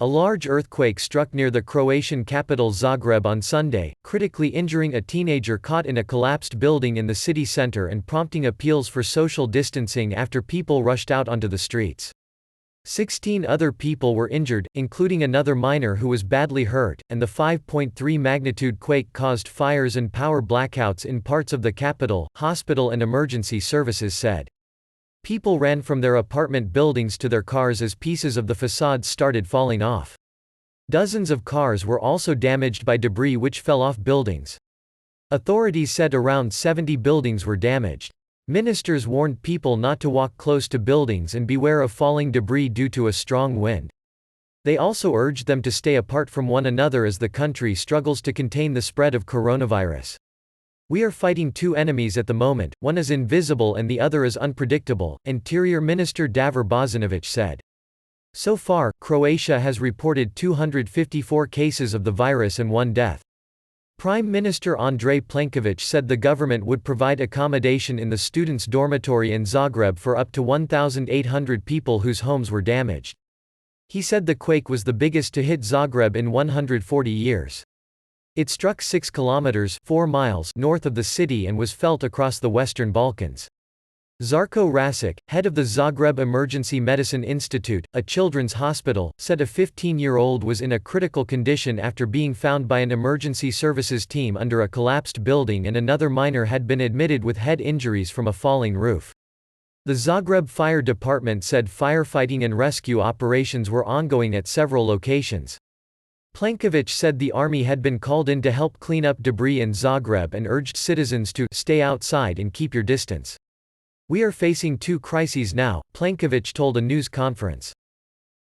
A large earthquake struck near the Croatian capital Zagreb on Sunday, critically injuring a teenager caught in a collapsed building in the city center and prompting appeals for social distancing after people rushed out onto the streets. 16 other people were injured, including another minor who was badly hurt, and the 5.3 magnitude quake caused fires and power blackouts in parts of the capital, hospital and emergency services said. People ran from their apartment buildings to their cars as pieces of the facades started falling off. Dozens of cars were also damaged by debris which fell off buildings. Authorities said around 70 buildings were damaged. Ministers warned people not to walk close to buildings and beware of falling debris due to a strong wind. They also urged them to stay apart from one another as the country struggles to contain the spread of coronavirus. We are fighting two enemies at the moment, one is invisible and the other is unpredictable, Interior Minister Davor Bozanovic said. So far, Croatia has reported 254 cases of the virus and 1 death. Prime Minister Andrej Plenković said the government would provide accommodation in the students' dormitory in Zagreb for up to 1,800 people whose homes were damaged. He said the quake was the biggest to hit Zagreb in 140 years. It struck 6 kilometers (4 miles) north of the city and was felt across the Western Balkans. Žarko Rasic, head of the Zagreb Emergency Medicine Institute, a children's hospital, said a 15-year-old was in a critical condition after being found by an emergency services team under a collapsed building and another minor had been admitted with head injuries from a falling roof. The Zagreb Fire Department said firefighting and rescue operations were ongoing at several locations. Plenković said the army had been called in to help clean up debris in Zagreb and urged citizens to stay outside and keep your distance. We are facing two crises now, Plenković told a news conference.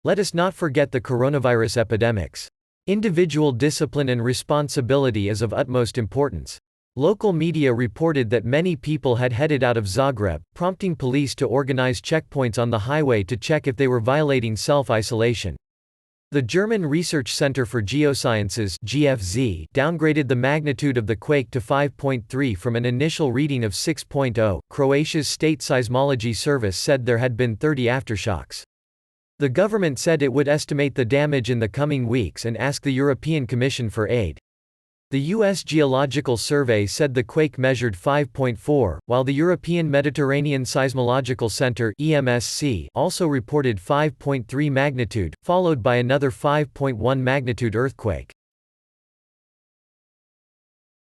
Let us not forget the coronavirus epidemics. Individual discipline and responsibility is of utmost importance. Local media reported that many people had headed out of Zagreb, prompting police to organize checkpoints on the highway to check if they were violating self-isolation. The German Research Center for Geosciences (GFZ) downgraded the magnitude of the quake to 5.3 from an initial reading of 6.0. Croatia's state seismology service said there had been 30 aftershocks. The government said it would estimate the damage in the coming weeks and ask the European Commission for aid. The U.S. Geological Survey said the quake measured 5.4, while the European Mediterranean Seismological Center (EMSC) also reported 5.3 magnitude, followed by another 5.1 magnitude earthquake.